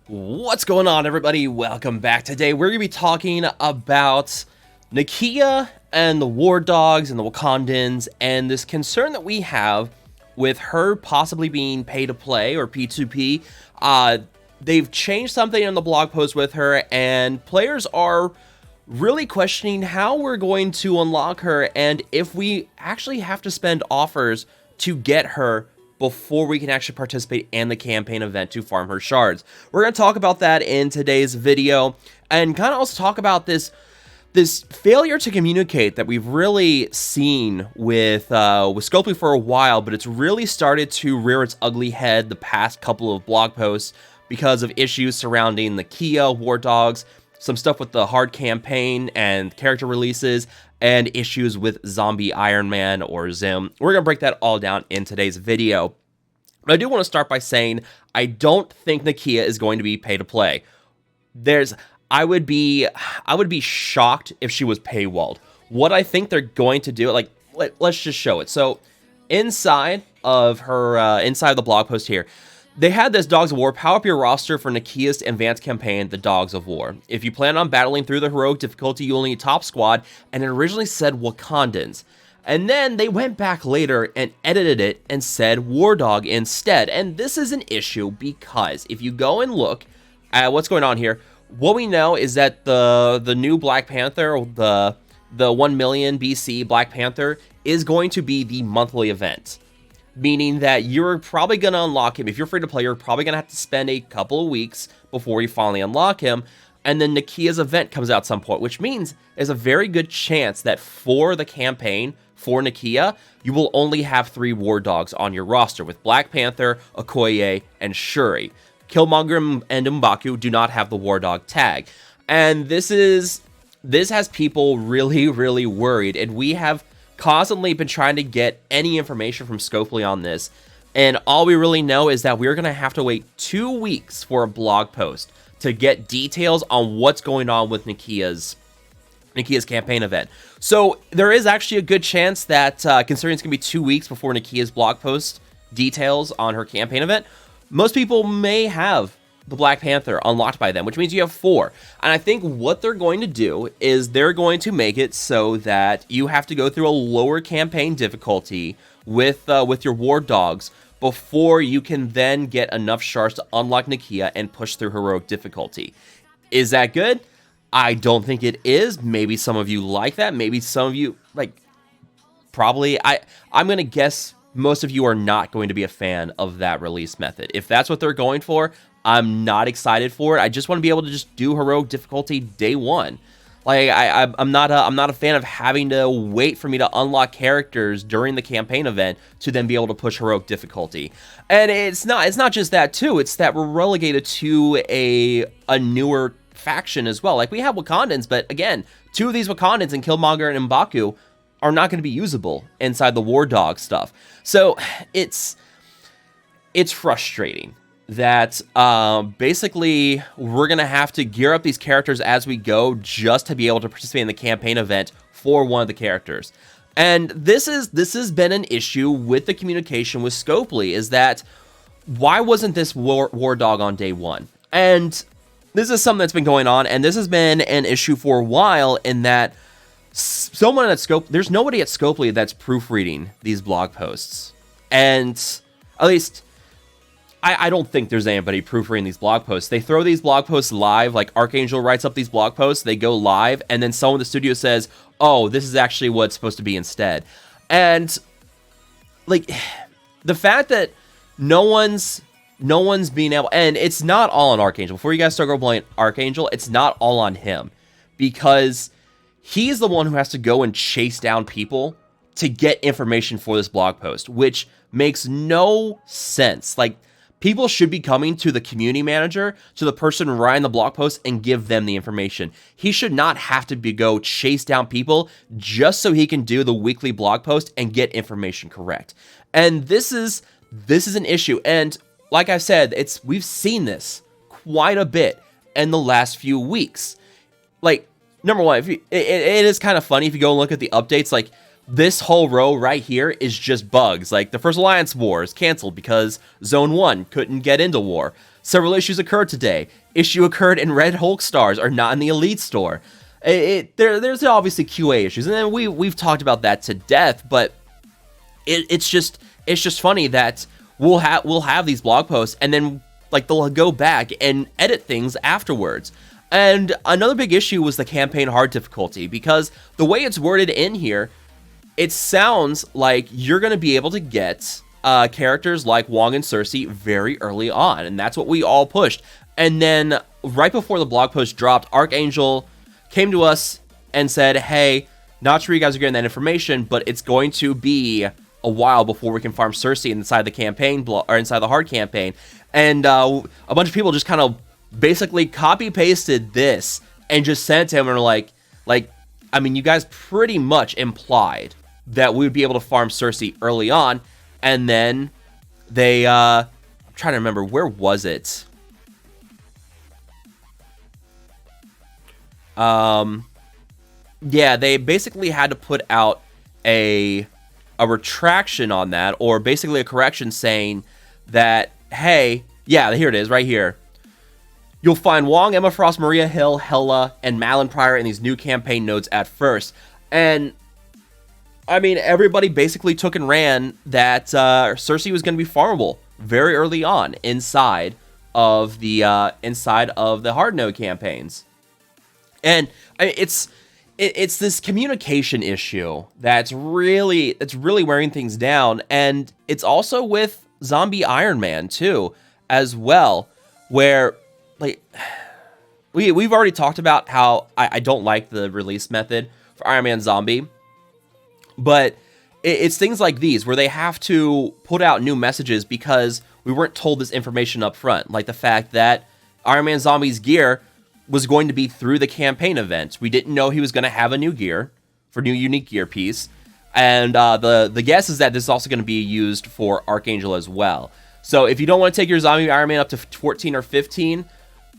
What's going on, everybody? Welcome back. Today we're going to be talking about Nakia and the War Dogs and the Wakandans and this concern that we have with her possibly being pay to play or P2P. They've changed something in the blog post with her, and players are really questioning how we're going to unlock her and if we actually have to spend offers to get her before we can actually participate in the campaign event to farm her shards. We're going to talk about that in today's video and kind of also talk about this failure to communicate that we've really seen with Scopely for a while, but it's really started to rear its ugly head the past couple of blog posts because of issues surrounding the Nakia, War Dogs, some stuff with the hard campaign and character releases, and issues with Zombie Iron Man or Zim. We're going to break that all down in today's video. But I do want to start by saying I don't think Nakia is going to be pay to play. I would be shocked if she was paywalled. What I think they're going to do, let's just show it. So inside of the blog post here, they had this Dogs of War. Power up your roster for Nakia's advanced campaign, the Dogs of War. If you plan on battling through the heroic difficulty, you will need top squad, and it originally said Wakandans. And then they went back later and edited it and said War Dog instead. And this is an issue because if you go and look at what's going on here, what we know is that the new Black Panther, the 1 million BC Black Panther, is going to be the monthly event. Meaning that you're probably going to unlock him. If you're free to play, you're probably going to have to spend a couple of weeks before you finally unlock him. And then Nakia's event comes out at some point, which means there's a very good chance that for the campaign for Nakia, you will only have 3 War Dogs on your roster with Black Panther, Okoye, and Shuri. Killmonger and M'Baku do not have the War Dog tag. And this has people really, really worried. And we have constantly been trying to get any information from Scopely on this, and all we really know is that we're going to have to wait 2 weeks for a blog post to get details on what's going on with Nakia's campaign event. So there is actually a good chance that, considering it's going to be 2 weeks before Nakia's blog post details on her campaign event, most people may have the Black Panther unlocked by then, which means you have 4. And I think what they're going to do is they're going to make it so that you have to go through a lower campaign difficulty with your War Dogs before you can then get enough shards to unlock Nakia and push through heroic difficulty. Is that good? I don't think it is. Maybe some of you like that. Maybe some of you, probably. I'm going to guess most of you are not going to be a fan of that release method. If that's what they're going for, I'm not excited for it. I just want to be able to just do heroic difficulty day one. I'm not a fan of having to wait for me to unlock characters during the campaign event to then be able to push heroic difficulty. And it's not just that too. It's that we're relegated to a newer faction as well. Like we have Wakandans, but again, 2 of these Wakandans and Killmonger and M'Baku are not going to be usable inside the War Dog stuff. So it's frustrating that basically we're going to have to gear up these characters as we go just to be able to participate in the campaign event for one of the characters. And this has been an issue with the communication with Scopely, is that why wasn't this War Dog on day 1? And this is something that's been going on, and this has been an issue for a while in that someone at Scopely, there's nobody at Scopely that's proofreading these blog posts. And at least I don't think there's anybody proofreading these blog posts. They throw these blog posts live, like Archangel writes up these blog posts, they go live, and then someone in the studio says, oh, this is actually what's supposed to be instead. And the fact that no one's being able, and it's not all on Archangel. Before you guys start going blaming Archangel, it's not all on him, because he's the one who has to go and chase down people to get information for this blog post, which makes no sense. People should be coming to the community manager, to the person writing the blog post, and give them the information. He should not have to go chase down people just so he can do the weekly blog post and get information correct. And this is an issue. And like I've said, we've seen this quite a bit in the last few weeks. Number one, it is kind of funny if you go and look at the updates. This whole row right here is just bugs. The First Alliance War is canceled because Zone 1 couldn't get into war. Several issues occurred today. Issue occurred in Red Hulk stars are not in the Elite store. There's obviously QA issues, and then we've talked about that to death. But it's just funny that we'll have these blog posts, and then like they'll go back and edit things afterwards. And another big issue was the campaign hard difficulty, because the way it's worded in here, it sounds like you're going to be able to get characters like Wong and Cersei very early on, and that's what we all pushed. And then right before the blog post dropped, Archangel came to us and said, hey, not sure you guys are getting that information, but it's going to be a while before we can farm Cersei inside the campaign or inside the hard campaign. And a bunch of people just kind of basically copy pasted this and just sent it to him and were like, I mean, you guys pretty much implied that we would be able to farm Cersei early on. And then they, I'm trying to remember, where was it? Yeah, they basically had to put out a retraction on that, or basically a correction saying that, hey, yeah, here it is, right here. You'll find Wong, Emma Frost, Maria Hill, Hela, and Malin Pryor in these new campaign nodes at first. And I mean, everybody basically took and ran that Cersei was going to be farmable very early on inside of the hard node campaigns. And it's this communication issue that's really wearing things down, and it's also with Zombie Iron Man too, as well, where like we've already talked about how I don't like the release method for Iron Man Zombie, but it's things like these where they have to put out new messages because we weren't told this information up front, like the fact that Iron Man Zombie's gear was going to be through the campaign event. We didn't know he was going to have a new gear for new unique gear piece. And the guess is that this is also going to be used for Archangel as well. So if you don't want to take your Zombie Iron Man up to 14 or 15,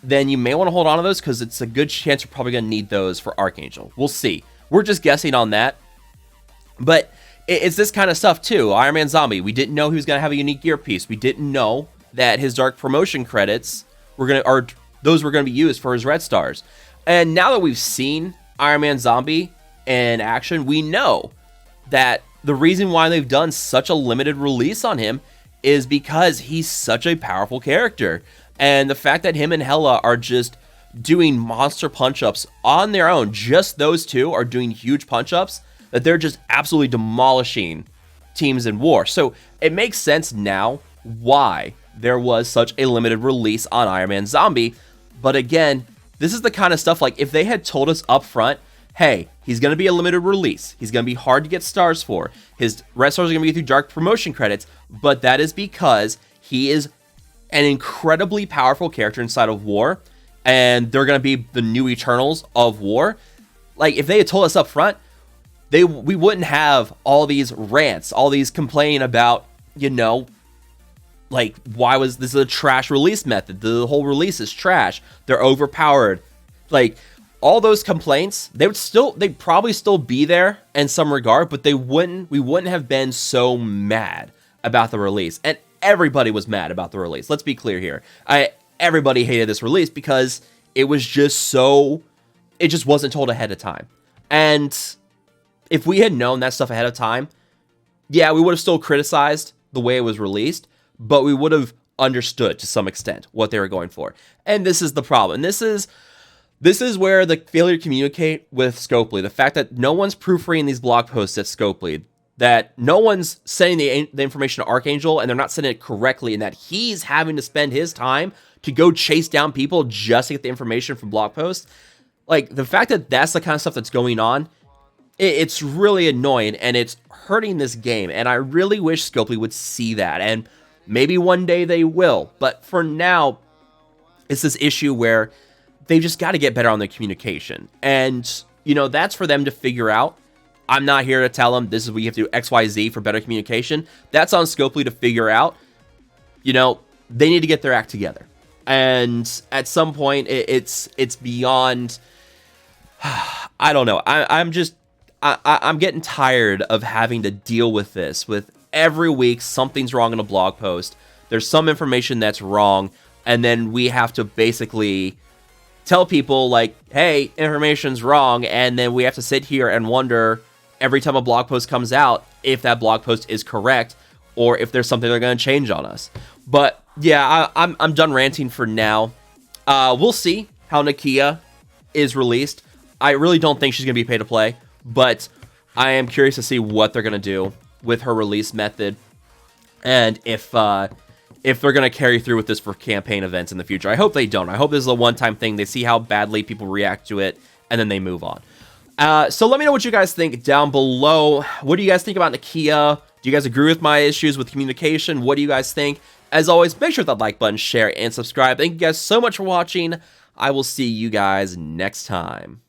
then you may want to hold on to those, because it's a good chance you're probably going to need those for Archangel. We'll see. We're just guessing on that. But it's this kind of stuff too. Iron Man Zombie, we didn't know he was going to have a unique gear piece. We didn't know that his Dark Promotion credits were going to... those were going to be used for his red stars. And now that we've seen Iron Man Zombie in action, we know that the reason why they've done such a limited release on him is because he's such a powerful character. And the fact that him and Hela are just doing monster punch-ups on their own, just those two are doing huge punch-ups, that they're just absolutely demolishing teams in war. So it makes sense now why there was such a limited release on Iron Man Zombie. But again, this is the kind of stuff, like if they had told us up front, hey, he's going to be a limited release, he's going to be hard to get stars for, his red stars are going to be through Dark Promotion credits, but that is because he is an incredibly powerful character inside of War, and they're going to be the new Eternals of War. Like, if they had told us up front, we wouldn't have all these rants, all these complaining about, you know, like, why was this a trash release method? The whole release is trash. They're overpowered. Like, all those complaints, they'd probably still be there in some regard, but we wouldn't have been so mad about the release. And everybody was mad about the release. Let's be clear here. Everybody hated this release because it just wasn't told ahead of time. And if we had known that stuff ahead of time, yeah, we would have still criticized the way it was released, but we would have understood to some extent what they were going for. And this is the problem. This is where the failure to communicate with Scopely, the fact that no one's proofreading these blog posts at Scopely, that no one's sending the information to Archangel, and they're not sending it correctly, and that he's having to spend his time to go chase down people just to get the information from blog posts. Like, the fact that that's the kind of stuff that's going on, it's really annoying, and it's hurting this game, and I really wish Scopely would see that, and maybe one day they will, but for now, it's this issue where they just got to get better on their communication, and, you know, that's for them to figure out. I'm not here to tell them this is what you have to do XYZ for better communication. That's on Scopely to figure out. You know, they need to get their act together. And at some point, it's beyond... I don't know. I'm getting tired of having to deal with this. With every week, something's wrong in a blog post. There's some information that's wrong. and then we have to basically tell people like, hey, information's wrong, and then we have to sit here and wonder every time a blog post comes out if that blog post is correct or if there's something they're going to change on us. But yeah, I'm done ranting for now. We'll see how Nakia is released. I really don't think she's going to be pay to play, but I am curious to see what they're going to do with her release method, and if they're going to carry through with this for campaign events in the future. I hope they don't. I hope this is a one-time thing. They see how badly people react to it, and then they move on. So let me know what you guys think down below. What do you guys think about Nakia? Do you guys agree with my issues with communication? What do you guys think? As always, make sure that like button, share, and subscribe. Thank you guys so much for watching. I will see you guys next time.